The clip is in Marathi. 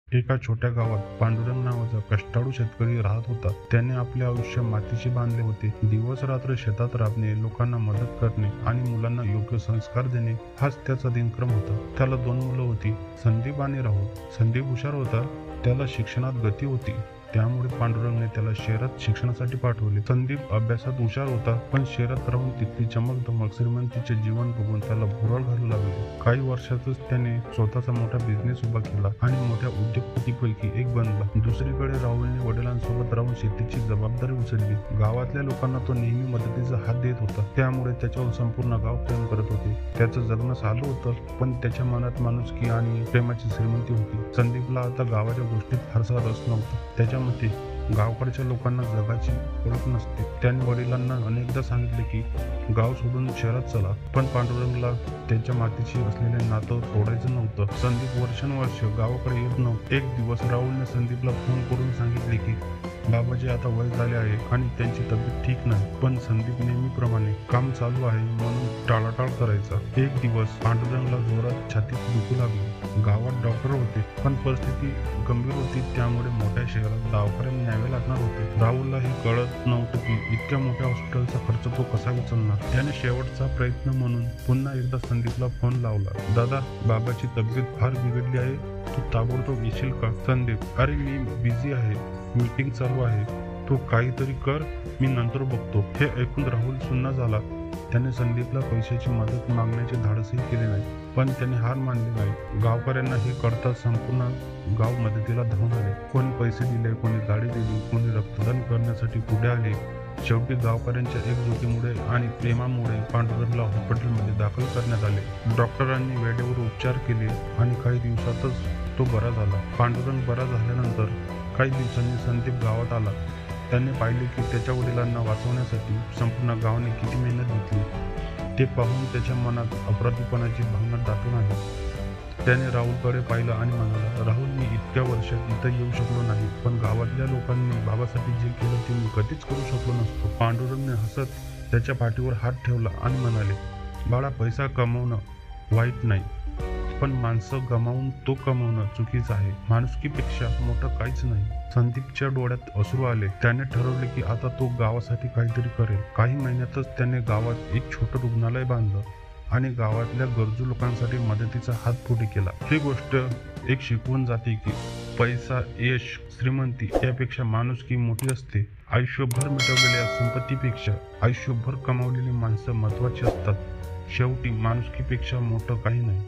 एका छोट्या गावात पांडुरंग नावाचा कष्टाळू शेतकरी राहत होता. त्याने आपले आयुष्य मातीशी बांधले होते. दिवस रात्र शेतात राबणे, लोकांना मदत करणे आणि मुलांना योग्य संस्कार देणे हाच त्याचा दिनक्रम होता. त्याला 2 मुलं होती, संदीप आणि राहुल. संदीप हुशार होता, त्याला शिक्षणात गती होती. त्यामुळे पांडुरंगने त्याला शहरात शिक्षणासाठी पाठवले. संदीप अभ्यासात हुशार होता, पण शहरात राहून तिथली चमक-दमक, श्रीमंतीचे जीवन बघून त्याला भुरळ घालू लागले. काही वर्षातच त्याने स्वतःचा मोठा बिझनेस उभा केला आणि मोठ्या उद्योगपतींपैकी एक बनला. दुसरीकडे राहुलने वडिलांसोबत राहून शेतीची जबाबदारी उचलली. गावातल्या लोकांना तो नेहमी मदतीचा हात देत होता, त्यामुळे त्याच्यावर संपूर्ण गाव प्रेम करत होते. त्याचं जगणं चालू होतं, पण त्याच्या मनात माणुसकी आणि प्रेमाची श्रीमंती होती. संदीपला आता गावाच्या गोष्टीत फारसा रस नव्हता. त्याच्या मते गावकडच्या लोकांना जगाची ओळख नसते. त्याने वडिलांना अनेकदा सांगितले की गाव सोडून शहरात चला, पण पांडुरंगला त्याच्या मातीशी असलेले नातं तोडायचं नव्हतं. संदीप वर्षानुवर्ष गावाकडे येत नव्हता. एक दिवस राहुलने संदीपला फोन करून सांगितले की बाबाजी आता वय झाले आहे आणि त्यांची तब्येत ठीक नाही. पण संदीप नेहमीप्रमाणे काम चालू आहे म्हणून टाळाटाळ करायचा. एक दिवस पांडुरंगला जोरात छातीत दुखू लागली. गावात डॉक्टर होते, पण परिस्थिती गंभीर होती, त्यामुळे मोठ्या शहरात दवाखान्यात न्यावे लागणार होते. राहुलला हे कळत नव्हतं की इतक्या मोठ्या हॉस्पिटलचा खर्च तो कसा उचलणार. त्याने शेवटचा प्रयत्न म्हणून पुन्हा एकदा संदीपला फोन लावला. दादा, बाबाची तब्येत फार बिघडली आहे, तू ताबडतोब येशील का? संदीप: अरे मी बिझी आहे, मीटिंग चालू आहे, तू काहीतरी कर, मी नंतर बघतो. हे ऐकून राहुल सुन्न झाला. त्याने संदीपला पैशाची मदत मागण्याचे धाडसही केले नाही, पण त्याने हार मानली नाही. गावकऱ्यांना हे कळताच संपूर्ण गाव मदतीला धावून आले. कोणी पैसे दिले, कोणी गाडी दिली, कोणी रक्तदान करण्यासाठी पुढे आले. शेवटी गावकऱ्यांच्या एकजुटीमुळे आणि प्रेमामुळे पांडुरंगला हॉस्पिटलमध्ये दाखल करण्यात आले. डॉक्टरांनी वेळेवर उपचार केले आणि काही दिवसातच तो बरा झाला. पांडुरंग बरा झाल्यानंतर काही दिवसांनी संदीप गावात आला. त्याने पाहिले की त्याच्या वडिलांना वाचवण्यासाठी संपूर्ण गावाने किती मेहनत घेतली. ते पाहून त्याच्या मनात अपराधीपणाची भावना दाटून आली. त्याने राहुलकडे पाहिलं आणि म्हणाला, राहुल, मी इतक्या वर्षात इथं येऊ शकलो नाही, पण गावातल्या लोकांनी बाबासाठी जे केलं ते मी कधीच करू शकलो नसतो. पांडुरंगने हसत त्याच्या पाठीवर हात ठेवला आणि म्हणाले, बाळा, पैसा कमवणं वाईट नाही, पण माणसं गमावून तो कमवणं चुकीचं आहे. माणुसकीपेक्षा मोठं काहीच नाही. संदीपच्या डोळ्यात अश्रू आले. त्याने ठरवले की आता तो गावासाठी काहीतरी करेल. काही महिन्यातच त्याने गावात एक छोटं रुग्णालय बांधलं आणि गावातल्या गरजू लोकांसाठी मदतीचा हात पुढे केला. ही गोष्ट एक शिकवून जाते की पैसा, यश, श्रीमंती यापेक्षा माणुसकी मोठी असते. आयुष्यभर मिळवलेल्या संपत्तीपेक्षा आयुष्यभर कमावलेली माणसं महत्वाची असतात. शेवटी माणुसकीपेक्षा मोठं काही नाही.